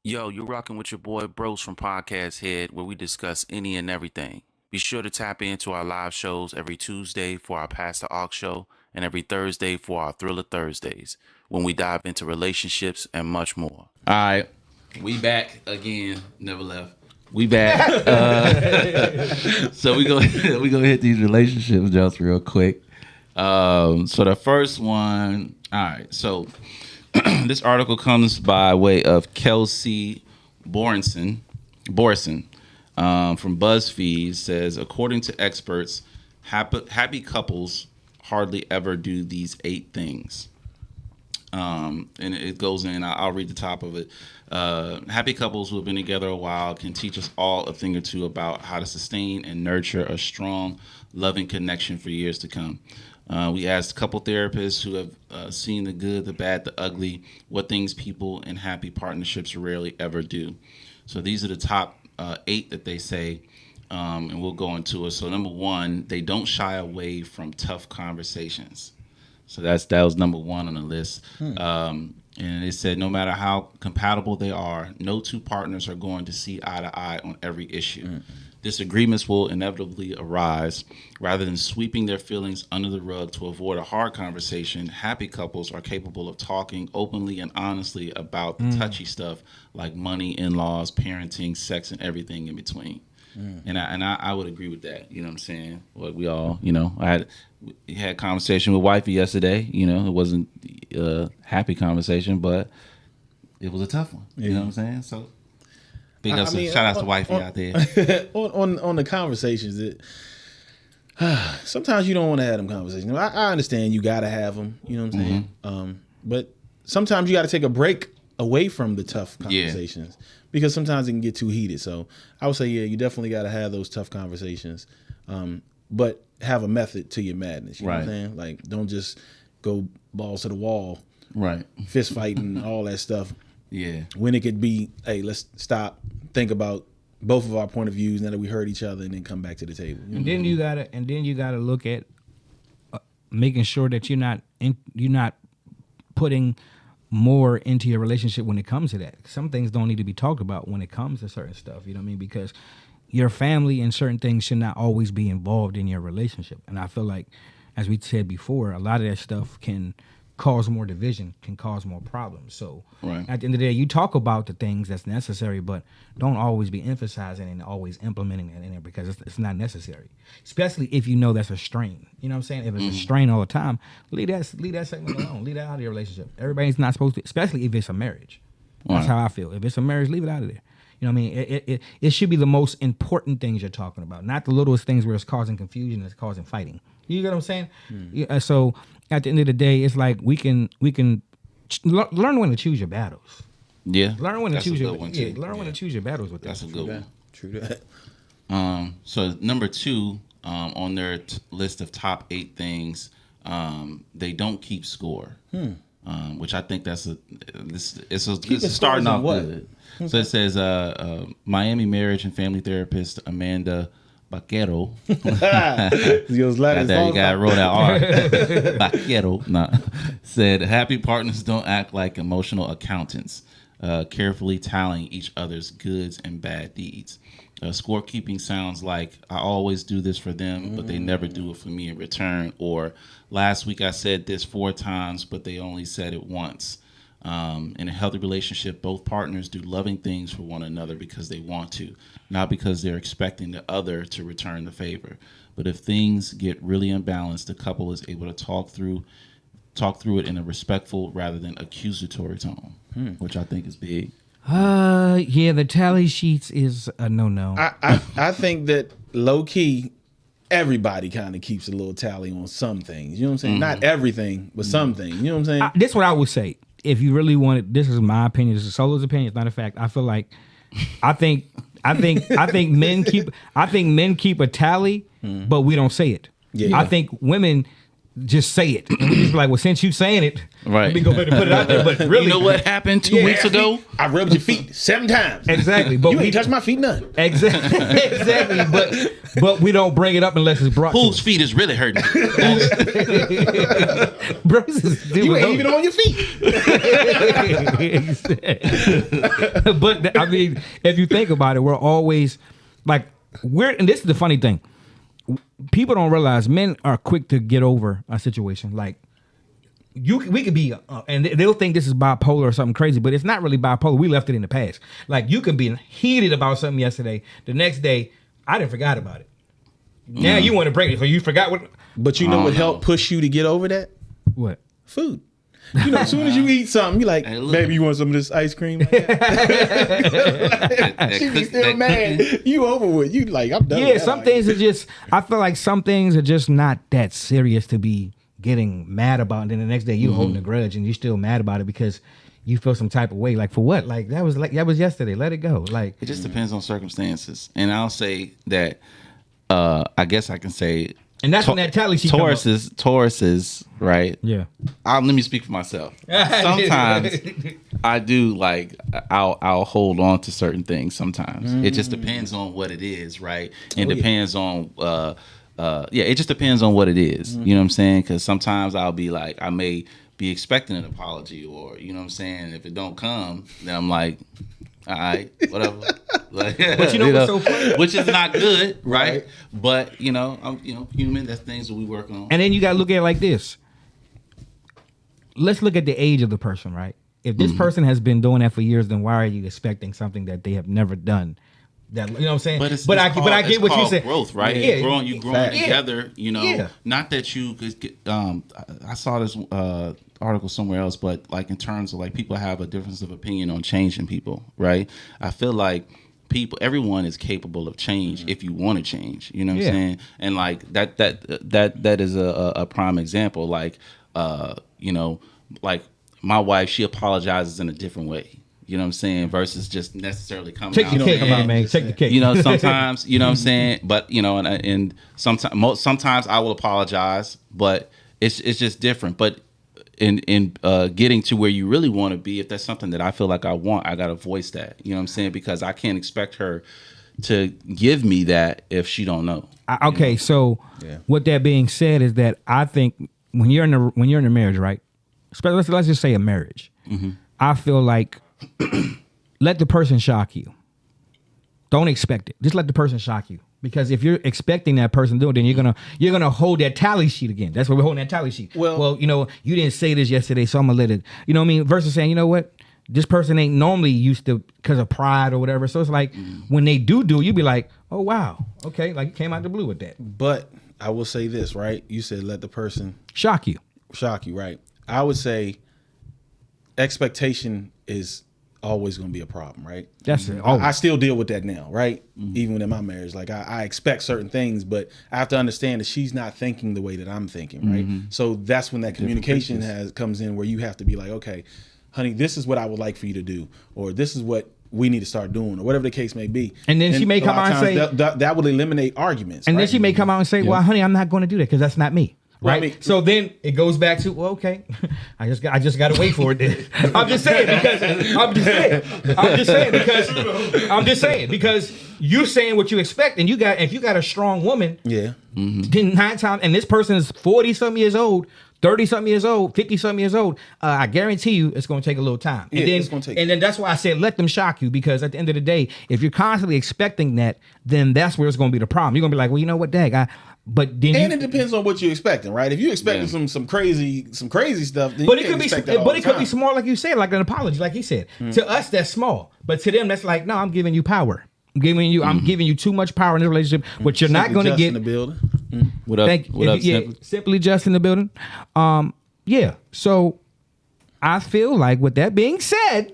Yo, you're rocking with your boy Bros from Podcasthead, where we discuss any and everything. Be sure to tap into our live shows every Tuesday for our Pass the Aux show and every Thursday for our Thriller Thursdays, when we dive into relationships and much more. All right, we back again. Never left. We back. So we go hit these relationship jokes real quick. So the first one. All right, so. This article comes by way of Kelsey Borison from Buzzfeed. Says, according to experts, happy couples hardly ever do these 8 things. And it goes in, I'll read the top of it. Happy couples who have been together a while can teach us all a thing or two about how to sustain and nurture a strong, loving connection for years to come. We asked a couple therapists who have seen the good, the bad, the ugly, what things people in happy partnerships rarely ever do. So these are the top 8 that they say, and we'll go into it. So number 1, they don't shy away from tough conversations. So that was number 1 on the list. And it said no matter how compatible they are, no 2 partners are going to see eye to eye on every issue. Disagreements will inevitably arise. Rather than sweeping their feelings under the rug to avoid a hard conversation, happy couples are capable of talking openly and honestly about the touchy stuff like money, in-laws, parenting, sex, and everything in between. And I would agree with that. You know what I'm saying? Like we all, I had a conversation with wifey yesterday. It wasn't a happy conversation, but it was a tough one. You know what I'm saying? So shout out to wifey out there. on the conversations, sometimes you don't want to have them conversations. I understand you got to have them. You know what I'm saying? But sometimes you got to take a break away from the tough conversations because sometimes it can get too heated. So I would say, you definitely got to have those tough conversations, but have a method to your madness. You know what I'm saying? Like, don't just go balls to the wall, fist fighting, all that stuff. Yeah. When it could be, hey, let's stop, think about both of our point of views now that we heard each other, and then come back to the table. And then you gotta look at making sure that you're not putting more into your relationship when it comes to that. Some things don't need to be talked about when it comes to certain stuff. You know what I mean? Because your family and certain things should not always be involved in your relationship. And I feel like, as we said before, a lot of that stuff can cause more division, can cause more problems. So at the end of the day, you talk about the things that's necessary, but don't always be emphasizing and always implementing that in there because it's not necessary. Especially if you know that's a strain. You know what I'm saying? If it's a strain all the time, leave that segment alone. Leave that out of your relationship. Everybody's not supposed to, especially if it's a marriage. That's how I feel. If it's a marriage, leave it out of there. You know what I mean? It should be the most important things you're talking about, not the littlest things where it's causing confusion, it's causing fighting. You get what I'm saying? Yeah, so at the end of the day, it's like we can learn when to choose your battles. Yeah, learn when to choose your when to choose your battles with that. That's a good one. True that. So number 2 on their list of top 8 things, they don't keep score. Which I think it's starting off good. So it says Miami marriage and family therapist Amanda Vaquero. You got to roll that R. Vaquero. Said happy partners don't act like emotional accountants, carefully tallying each other's goods and bad deeds. Scorekeeping sounds like I always do this for them, but they never do it for me in return. Or last week I said this 4 times, but they only said it once. In a healthy relationship, both partners do loving things for one another because they want to, not because they're expecting the other to return the favor. But if things get really imbalanced, the couple is able to talk through it in a respectful rather than accusatory tone, which I think is big. The tally sheets is a no. I think that low key, everybody kind of keeps a little tally on some things. You know what I'm saying? Not everything, but some things. You know what I'm saying? This is what I would say. If you really want it, this is my opinion. This is Solo's opinion. It's not a fact. I feel like, I think men keep a tally, but we don't say it. Yeah. I think women just say it. And we just be like, well, since you saying it, Right. let me go ahead and put it out there. But really, You know what happened 2 weeks ago? I rubbed your feet 7 times. Exactly. But You we ain't touched my feet none. Exactly. But we don't bring it up unless it's brought Whose to feet is really hurting? us. Bros is- You ain't even on your feet. But I mean, if you think about it, we're always like and this is the funny thing. People don't realize men are quick to get over a situation. Like we could be, and they'll think this is bipolar or something crazy, but it's not really bipolar. We left it in the past. Like you could be heated about something yesterday. The next day, I didn't forgot about it. Now you want to break it, so you forgot what. But you know what helped push you to get over that? What? Food. You know, as soon as you eat something, you like, Hey, look. baby, you want some of this ice cream? She be still mad. You over with. You like, I'm done. Yeah, with that. some things are just. I feel like some things are just not that serious to be getting mad about, and then the next day you holding a grudge and you're still mad about it because you feel some type of way. Like for what? Like that was yesterday. Let it go. Like It just depends on circumstances. And I'll say that I guess I can say and that's when that tally sheet come up. Tauruses, right? Yeah. Let me speak for myself. Sometimes I do like I'll hold on to certain things sometimes. It just depends on what it is, right? It depends on it just depends on what it is. You know what I'm saying? Because sometimes I'll be like, I may be expecting an apology, or you know what I'm saying. If it don't come, then I'm like, all right, whatever. Like, But you know what's so funny? which is not good, right? But I'm human. That's things that we work on. And then you gotta look at it like this. Let's look at the age of the person, right? If this person has been doing that for years, then why are you expecting something that they have never done? That you know what I'm saying? But I get what you said. Growth, right? Yeah. Growing together. You know, Yeah. not that you could get. I saw this article somewhere else, but like in terms of like people have a difference of opinion on changing people, right? I feel like everyone is capable of change if you want to change. You know what I'm saying? And like that is a prime example. Like like my wife, she apologizes in a different way. You know what I'm saying? Versus just necessarily coming Take out. your cake, man. Take the cake. You know, sometimes, you know what I'm saying? But, and sometimes I will apologize, but it's just different. But in getting to where you really want to be, if that's something that I feel like I want, I got to voice that. You know what I'm saying? Because I can't expect her to give me that if she don't know. So with that being said is that I think when you're in a marriage, right? Let's just say a marriage. I feel like let the person shock you. Don't expect it. Just let the person shock you. Because if you're expecting that person to do it, then you're gonna hold that tally sheet again. That's why we're holding that tally sheet. Well, you didn't say this yesterday, so I'm gonna let it. You know what I mean? Versus saying, you know what, this person ain't normally used to because of pride or whatever. So it's like when they do, you be like, oh wow, okay, like you came out the blue with that. But I will say this, right? You said let the person shock you, right? I would say expectation is always going to be a problem, right? That's it. I still deal with that now, right? Even in my marriage, like I expect certain things, but I have to understand that she's not thinking the way that I'm thinking, right? So that's when that communication comes in, where you have to be like, okay, honey, this is what I would like for you to do, or this is what we need to start doing, or whatever the case may be. And then she may come out and say that will eliminate arguments. And then she may come out and say, well, honey, I'm not going to do that because that's not me. Right. Well, I mean, so then it goes back to, well, okay, I just got to wait for it. Then. I'm just saying because you're saying what you expect, and if you got a strong woman, then 9 times, and this person is 40-something years old, 30-something years old, 50-something years old, I guarantee you it's going to take a little time. And then, it's going to take. And then that's why I said let them shock you, because at the end of the day, if you're constantly expecting that, then that's where it's going to be the problem. You're going to be like, well, you know what, dag, but then it depends on what you're expecting, right? If you're expecting some crazy stuff, then but it could be small, like you said, like an apology, like he said. To us, that's small, but to them, that's like, no, I'm giving you power. I'm giving you too much power in this relationship, but you're not going to get. In the building. What up? What up? Simply just in the building. So I feel like with that being said,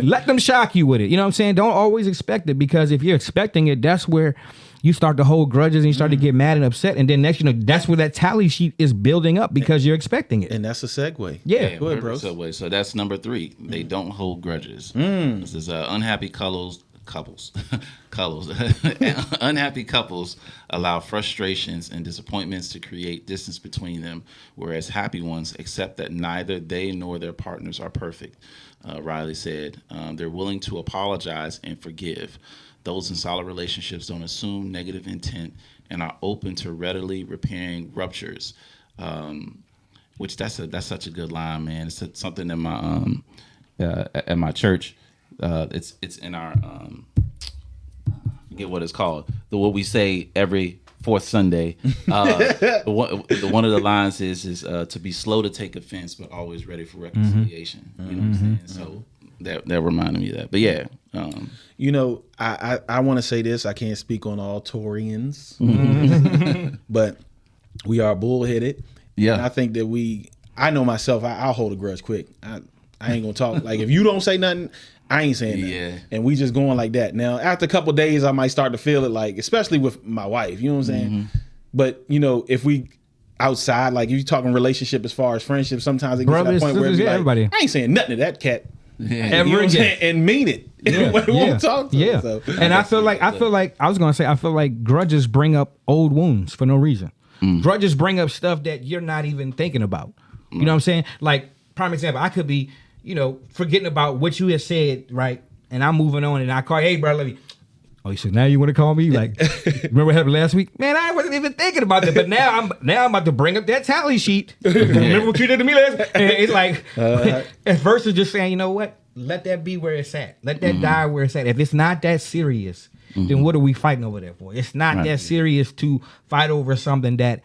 let them shock you with it. You know what I'm saying? Don't always expect it, because if you're expecting it, that's where you start to hold grudges and you start to get mad and upset. And then next, that's where that tally sheet is building up, because you're expecting it. And that's a segue. Yeah. Go ahead, bro. So that's number 3. They don't hold grudges. This is unhappy couples Unhappy couples allow frustrations and disappointments to create distance between them, whereas happy ones accept that neither they nor their partners are perfect. Riley said, they're willing to apologize and forgive. Those in solid relationships don't assume negative intent and are open to readily repairing ruptures. Which that's such a good line, man. It's something in my at my church. It's in our I forget what it's called. What we say every fourth Sunday. One of the lines is to be slow to take offense, but always ready for reconciliation. You know what I'm saying? So that reminded me of that. But yeah. I want to say this. I can't speak on all Taurians, but we are bullheaded. Yeah. And I think that I know myself, I'll hold a grudge quick. I ain't going to talk. Like, if you don't say nothing, I ain't saying nothing. Yeah. And we just going like that. Now, after a couple of days, I might start to feel it, like, especially with my wife, you know what I'm saying? But, if we outside, like, if you're talking relationship as far as friendship, sometimes it gets to that point where it's like, everybody. I ain't saying nothing to that cat. Yeah. You know what I'm saying? And mean it. When we won't talk to him, so. And I feel like grudges bring up old wounds for no reason. Grudges bring up stuff that you're not even thinking about. You know what I'm saying? Like, prime example, I could be, forgetting about what you had said, right? And I'm moving on and I call, hey, bro, let me. Oh, you said, now you want to call me? Like, remember what happened last week? Man, I wasn't even thinking about that. But now I'm about to bring up that tally sheet. Remember what you did to me last week? And it's like, versus just saying, you know what? Let that be where it's at. Let that die where it's at. If it's not that serious, then what are we fighting over there for? It's not that serious to fight over something that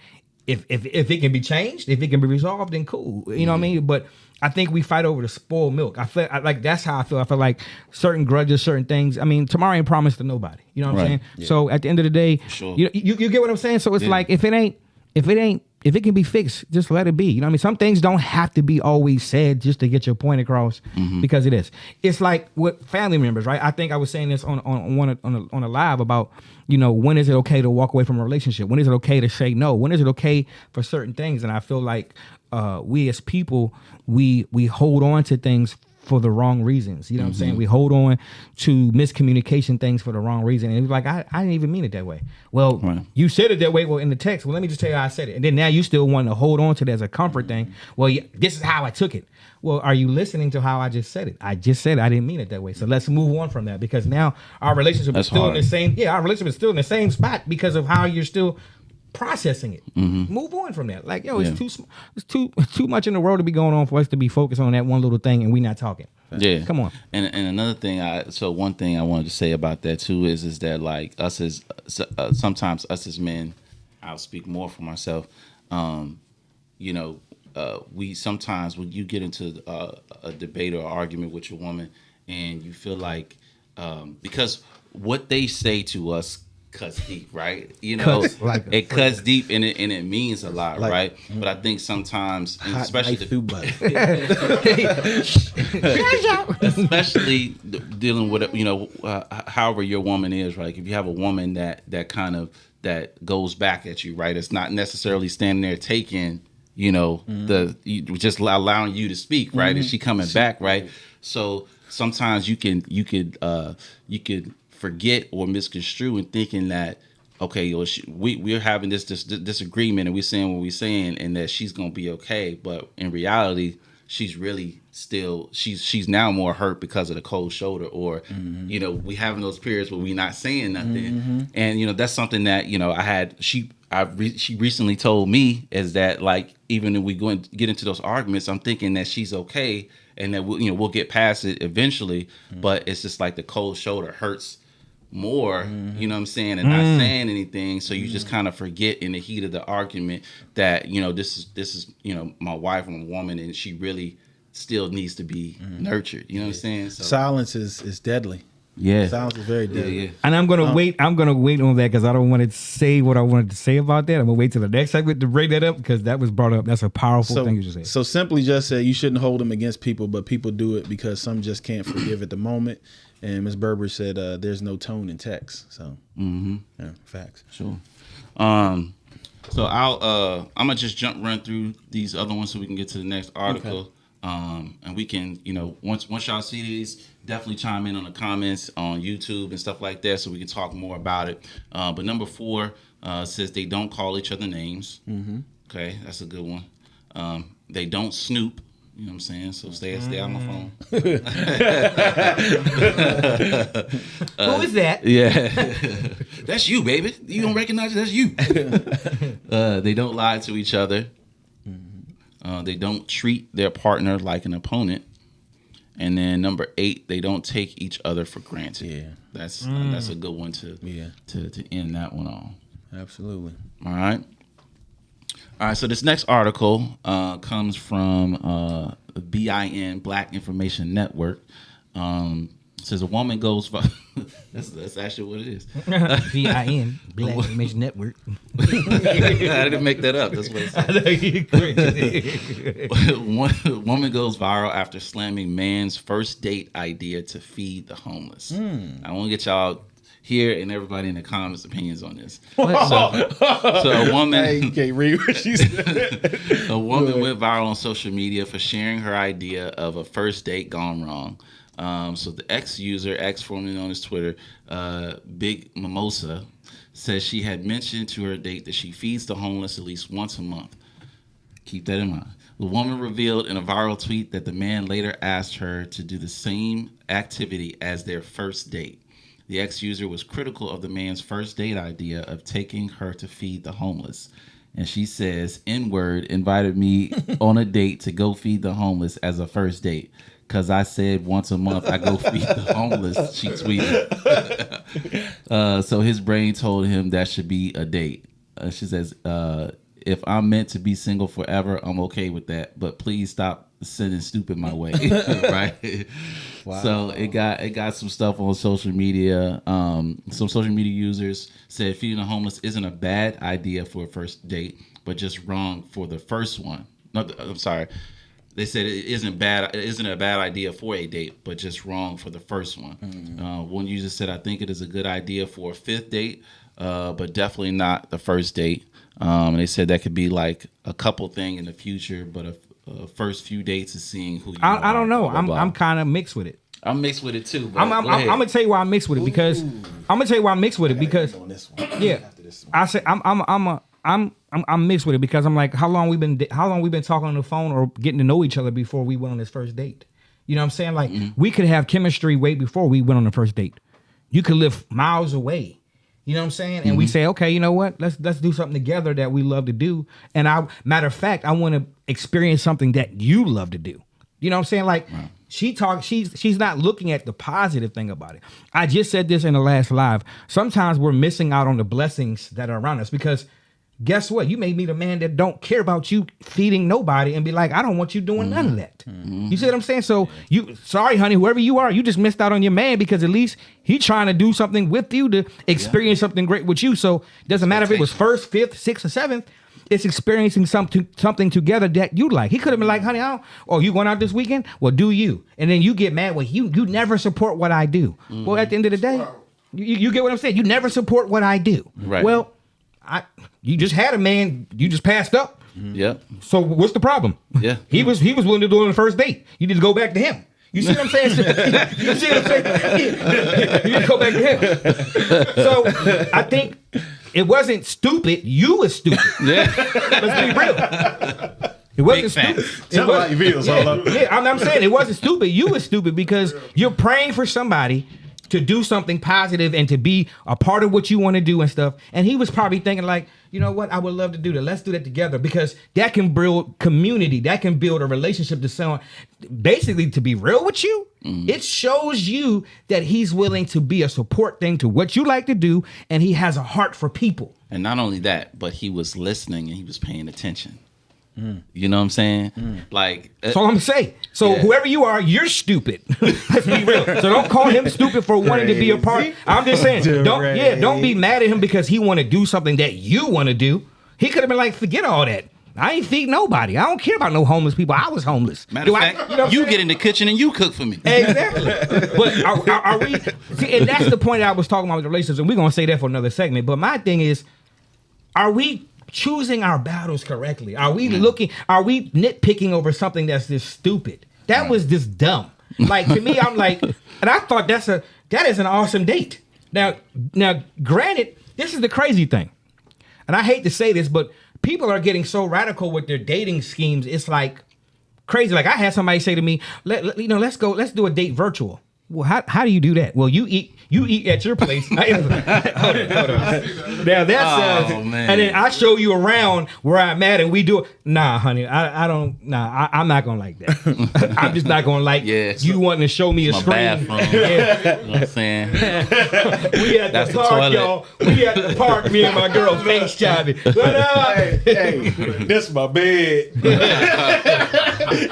if it can be changed, if it can be resolved, then cool. You know what I mean? But I think we fight over the spoiled milk. I feel like that's how I feel. I feel like certain grudges, certain things. I mean, tomorrow ain't promised to nobody. You know what I'm saying? Yeah. So at the end of the day, you get what I'm saying? So it's like if it can be fixed, just let it be. You know what I mean? Some things don't have to be always said just to get your point across because it is. It's like with family members, right? I think I was saying this on a live about, when is it okay to walk away from a relationship? When is it okay to say no? When is it okay for certain things? And I feel like we as people, we hold on to things for the wrong reasons. You know what I'm saying? We hold on to miscommunication things for the wrong reason. And it was like, I didn't even mean it that way. Well, you said it that way. Well, in the text, well, let me just tell you how I said it. And then now you still want to hold on to that as a comfort thing. Well, this is how I took it. Well, are you listening to how I just said it? I just said it. I didn't mean it that way. So let's move on from that, because now our relationship is still in the same. Yeah, our relationship is still in the same spot because of how you're still processing it. Move on from that. Like, it's too much in the world to be going on for us to be focused on that one little thing and we not talking. Yeah, come on. And another thing, one thing I wanted to say about that too is that, like, us as sometimes us as men, I'll speak more for myself. We sometimes, when you get into a debate or argument with your woman, and you feel like because what they say to us cuts deep, right? It cuts deep and it means a lot, right? But I think sometimes, especially dealing with however your woman is, right? If you have a woman that kind of that goes back at you, right? It's not necessarily standing there taking, just allowing you to speak, right? And she coming back, right? So sometimes you could forget or misconstrue in thinking that, okay, we're having this disagreement and we're saying what we're saying and that she's gonna be okay, but in reality, she's really still she's now more hurt because of the cold shoulder, or we having those periods where we're not saying nothing, and that's something that she recently told me is that, like, even if we go and get into those arguments, I'm thinking that she's okay and that we'll get past it eventually, but it's just like the cold shoulder hurts more, you know what I'm saying, and not saying anything, so you just kind of forget in the heat of the argument that this is my wife and a woman, and she really still needs to be nurtured. You know what I'm saying? So, silence is deadly. Yeah, silence is very deadly. Yeah. And I'm gonna wait on that because I don't want to say what I wanted to say about that. I'm gonna wait till the next segment to bring that up because that was brought up. That's a powerful thing you just said. So simply just say you shouldn't hold them against people, but people do it because some just can't forgive at the moment. And Ms. Berber said there's no tone in text. So facts. Sure. So I'm gonna just run through these other ones so we can get to the next article. And we can, once y'all see these, definitely chime in on the comments on YouTube and stuff like that so we can talk more about it. But number 4 says they don't call each other names. Mm-hmm. Okay, that's a good one. They don't snoop. You know what I'm saying? So stay on my phone. Who is that? Yeah. That's you, baby. You don't recognize it? That's you. They don't lie to each other. They don't treat their partner like an opponent. And then number 8, they don't take each other for granted. Yeah. That's a good one to end that one on. Absolutely. All right. So this next article comes from BIN, Black Information Network. It says a woman goes... that's actually what it is. BIN, Black Information Network. I didn't make that up. That's what it says. One woman goes viral after slamming man's first date idea to feed the homeless. I want to get y'all here and everybody in the comments opinions on this. So a woman... Hey, you can't read what she said. A woman went viral on social media for sharing her idea of a first date gone wrong. So the ex-user, formerly known as Twitter, Big Mimosa, says she had mentioned to her date that she feeds the homeless at least once a month. Keep that in mind. The woman revealed in a viral tweet that the man later asked her to do the same activity as their first date. The ex-user was critical of the man's first date idea of taking her to feed the homeless. And she says, N-word invited me on a date to go feed the homeless as a first date. Because I said once a month I go feed the homeless, she tweeted. So his brain told him that should be a date. She says, if I'm meant to be single forever, I'm okay with that. But please stop sending stupid my way. Right? Wow. So it got some stuff on social media. Some social media users said feeding the homeless isn't a bad idea for a first date, but just wrong for the first one. No, I'm sorry. They said it isn't a bad idea for a date, but just wrong for the first one. Mm-hmm. One user said, I think it is a good idea for a 5th date, but definitely not the first date. And they said that could be like a couple thing in the future, but a first few dates is seeing who you are. I don't know. I'm kind of mixed with it. I'm mixed with it too. I'm gonna tell you why I'm mixed with it because yeah, I say I'm mixed with it because I'm like, how long we been talking on the phone or getting to know each other before we went on this first date? You know what I'm saying? Like we could have chemistry way before we went on the first date. You could live miles away. You know what I'm saying? And we say, okay, you know what? Let's do something together that we love to do. And matter of fact, I want to experience something that you love to do. You know what I'm saying? Like she's not looking at the positive thing about it. I just said this in the last live. Sometimes we're missing out on the blessings that are around us because guess what? You may meet a man that don't care about you feeding nobody and be like, I don't want you doing none of that. You see what I'm saying? So sorry, honey, whoever you are, you just missed out on your man because at least he's trying to do something with you to experience something great with you. So it doesn't matter if it was 1st, 5th, 6th, or 7th. It's experiencing something together that you like. He could have been like, honey, you going out this weekend? Well, do you? And then you get mad. Well, you never support what I do. Well, at the end of the day, you get what I'm saying? You never support what I do. Right. Well, you just had a man, you just passed up. Yep. So what's the problem? Yeah. He was willing to do it on the first date. You need to go back to him. You see what I'm saying? You see what I'm saying? You need to go back to him. So I think it wasn't stupid. You was stupid. Yeah. Let's be real. It wasn't stupid. I'm saying it wasn't stupid. You was stupid because you're praying for somebody to do something positive and to be a part of what you want to do and stuff. And he was probably thinking like, you know what? I would love to do that. Let's do that together because that can build community. That can build a relationship to someone. Basically, to be real with you, it shows you that he's willing to be a support thing to what you like to do. And he has a heart for people. And not only that, but he was listening and he was paying attention. You know what I'm saying? Like that's all I'm saying. So whoever you are, you're stupid. Let's be real. So don't call him stupid for wanting to be a part. I'm just saying, don't be mad at him because he want to do something that you want to do. He could have been like, forget all that. I ain't feed nobody. I don't care about no homeless people. I was homeless. Matter of fact, you get in the kitchen and you cook for me. Exactly. But are we? See, and that's the point I was talking about with relationships, and we're gonna say that for another segment. But my thing is, are we choosing our battles correctly? Are we nitpicking over something that's just stupid? That was just dumb. Like, to me, I'm like, and I thought that is an awesome date. Now, granted, this is the crazy thing. And I hate to say this, but people are getting so radical with their dating schemes. It's like crazy. Like, I had somebody say to me, let's do a date virtual. Well, how do you do that? Well, you eat at your place. Hold on. Now that's and then I show you around where I'm at, and we do it. Nah, honey, I don't. Nah, I'm not gonna like that. I'm just not gonna like you wanting to show me a screen. Bathroom. Yeah. You know what I'm saying? We at the park, y'all. We at the park. Me and my girl face chopping. Hey, this my bed.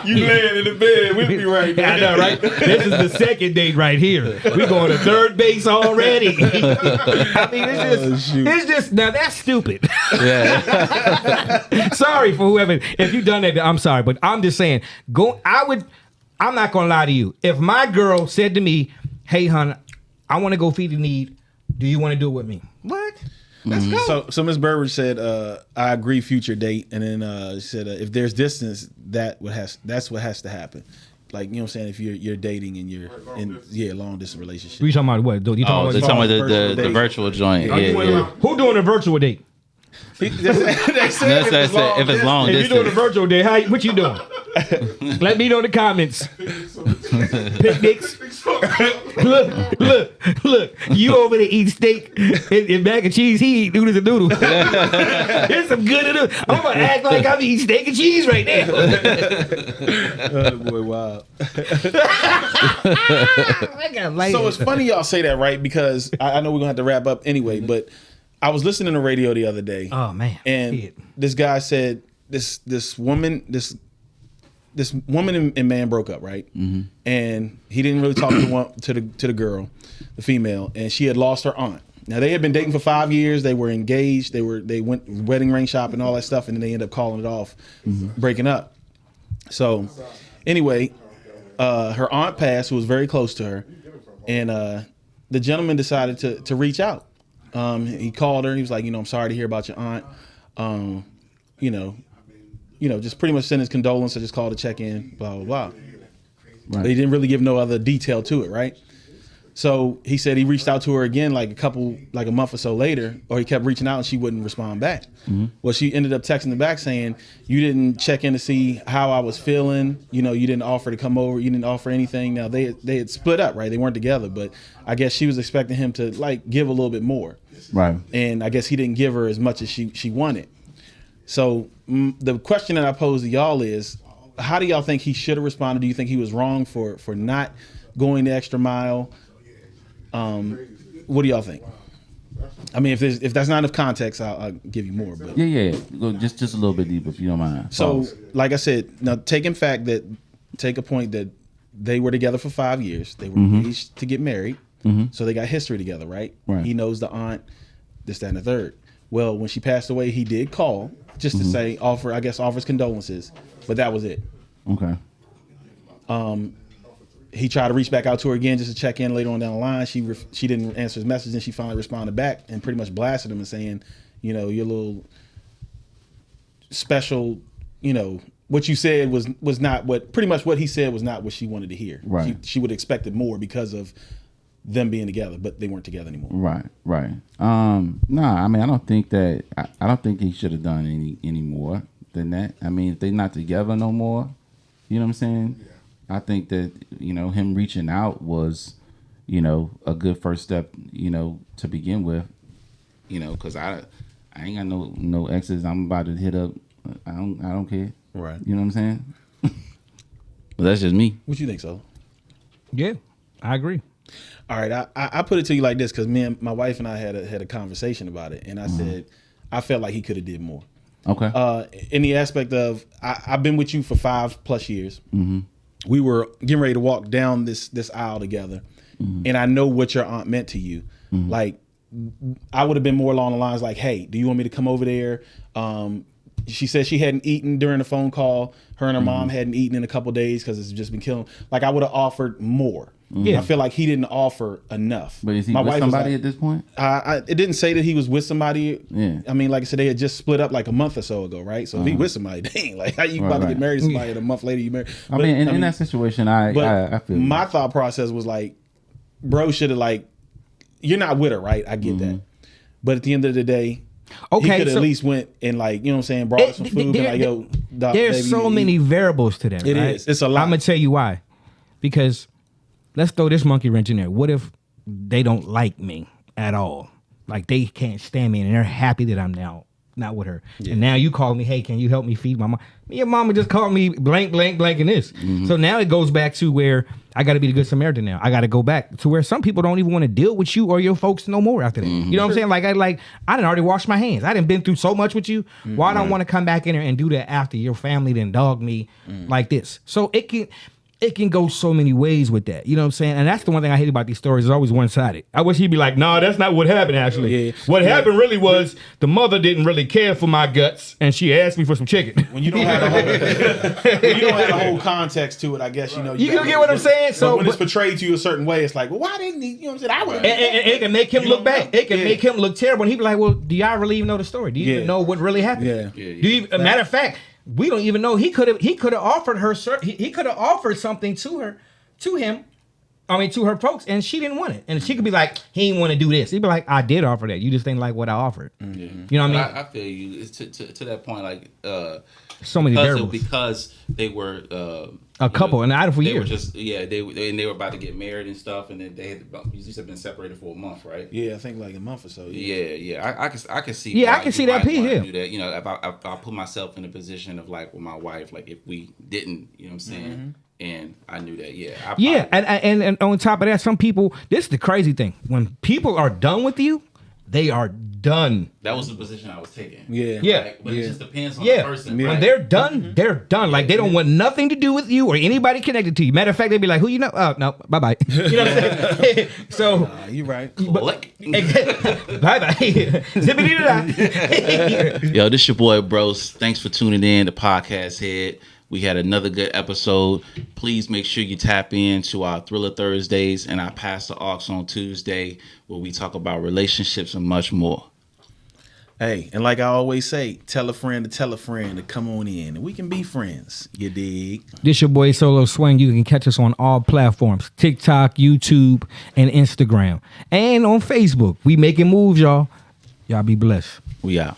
You laying in the bed with me right now. I know, right? This is the second date right here. We going to third base already. I mean, it's just now that's stupid. Yeah. Sorry for whoever. If you done that, I'm sorry, but I'm just saying. I'm not gonna lie to you. If my girl said to me, "Hey, hon, I want to go feed the need. Do you want to do it with me?" What? Let's go. So Ms. Burbridge said, "I agree, future date," and then she said, "If there's distance, that's what has to happen." Like, you know what I'm saying? If you're dating and you're in long distance relationship. You talking about what? You They're talking about the virtual joint. Yeah. Who doing a virtual date? They said if it's long If distance. you're doing a virtual date, what you doing? Let me know in the comments. Picnics. Look. You over there eat steak and mac and cheese. He eat noodles and noodles. There's some good noodles. I'm gonna act like I'm eating steak and cheese right now. Oh boy, wow. So it's funny y'all say that, right? Because I know we're gonna have to wrap up anyway, but I was listening to radio the other day. Oh man! And this guy said this woman and man broke up, right? Mm-hmm. And he didn't really talk to the girl, the female, and she had lost her aunt. Now they had been dating for 5 years. They were engaged. They went wedding ring shopping, all that stuff, and then they ended up calling it off, breaking up. So anyway, her aunt passed, who was very close to her, and the gentleman decided to reach out. He called her. He was like, I'm sorry to hear about your aunt. Just pretty much sent his condolences. Just called to check in. Blah blah blah. Right. They didn't really give no other detail to it, right? So he said he reached out to her again, like a month or so later, or he kept reaching out and she wouldn't respond back. Mm-hmm. Well, she ended up texting him back saying, "You didn't check in to see how I was feeling. You didn't offer to come over. You didn't offer anything." Now they had split up, right? They weren't together, but I guess she was expecting him to give a little bit more, right? And I guess he didn't give her as much as she wanted. So the question that I pose to y'all is, how do y'all think he should have responded? Do you think he was wrong for not going the extra mile? What do y'all think? I mean, if that's not enough context, I'll give you more. But yeah. Go just a little bit deeper if you don't mind. So, like I said, now take a point that they were together for 5 years. They were engaged to get married, so they got history together, right? He knows the aunt, this, that, and the third. Well, when she passed away, he did call just to say offers condolences, but that was it. Okay. He tried to reach back out to her again just to check in later on down the line. She didn't answer his message, and she finally responded back and pretty much blasted him and saying, your little special, what you said was not what he said was not what she wanted to hear. Right. She would have expected more because of them being together, but they weren't together anymore. Right. No, I mean, I don't think he should have done any more than that. I mean, if they're not together no more, you know what I'm saying? Yeah. I think that, him reaching out was, a good first step, to begin with, because I ain't got no exes I'm about to hit up. I don't care. Right. You know what I'm saying? But that's just me. What you think, so? Yeah, I agree. All right, I put it to you like this, because my wife and I had a conversation about it, and I said I felt like he could have did more. Okay. In the aspect of I've been with you for 5+ years. Mm-hmm. We were getting ready to walk down this aisle together, and I know what your aunt meant to you. Mm-hmm. Like, I would have been more along the lines like, "Hey, do you want me to come over there?" She said she hadn't eaten during the phone call. Her and her mom hadn't eaten in a couple of days because it's just been killing. Like, I would have offered more. I feel like he didn't offer enough. But is he with somebody at this point? It didn't say that he was with somebody. Yeah. I mean, like I said, they had just split up like a month or so ago, right? So if he with somebody, dang, like how you about to get married to somebody and a month later you married? I mean, in that situation, I feel my thought process was like, bro should have like, you're not with her, right? I get that. But at the end of the day, he could at least went and like, you know what I'm saying, brought some food and like, yo, dog, there's baby, so many variables to that. It right? is. It's a lot. I'm gonna tell you why. Because let's throw this monkey wrench in there. What if they don't like me at all? Like they can't stand me and they're happy that I'm now not with her. Yeah. And now you call me, hey, can you help me feed my mom? Your mama just called me blank, blank, blank and this. So now it goes back to where I got to be the good Samaritan now. I got to go back to where some people don't even want to deal with you or your folks no more after that. You know what I'm saying? Like I done already washed my hands. I done been through so much with you. Why don't want to come back in there and do that after your family then dog me like this? So it can go so many ways with that. You know what I'm saying? And that's the one thing I hate about these stories. It's always one-sided. I wish he'd be like, nah, that's not what happened, actually. Yeah. What happened really was the mother didn't really care for my guts, and she asked me for some chicken. When you don't have the whole context to it, I guess, you know. You get what I'm saying? So when it's portrayed to you a certain way, it's like, well, why didn't he? You know what I'm saying? I would. And it can make him look bad. It can make him look terrible. And he'd be like, well, do y'all really even know the story? Do you even know what really happened? Yeah. Do you, matter of fact, we don't even know. He could have offered her. He could have offered something to her. To him, to her folks, and she didn't want it. And she could be like, he didn't want to do this. He'd be like, I did offer that. You just didn't like what I offered. You know what I mean? I feel you. It's to that point, like so many variables. Because they were a couple, and out for they years. Were just they were about to get married and stuff, and then they had been separated for a month, right? Yeah, I think like a month or so. Yeah. I can see. Yeah, I can see that piece. Yeah, do that. You know, if I put myself in a position of like with my wife, like if we didn't, you know what I'm saying. And I knew that, and on top of that, some people. This is the crazy thing: when people are done with you, they are done. That was the position I was taking. Yeah. But it just depends on the person. When right? they're done, they're done. Like they don't want nothing to do with you or anybody connected to you. Matter of fact, they'd be like, "Who you know? Oh no, bye bye." You know what I'm saying? So you're right. Click. Bye bye. Zippity-doo-dah. Yo, this your boy Bros. Thanks for tuning in to Podcast Head. We had another good episode. Please make sure you tap in to our Thriller Thursdays and our Pastor Aux on Tuesday, where we talk about relationships and much more. Hey, and like I always say, tell a friend to come on in, and we can be friends. You dig? This your boy Solo Swing. You can catch us on all platforms: TikTok, YouTube, and Instagram, and on Facebook. We making moves, y'all. Y'all be blessed. We out.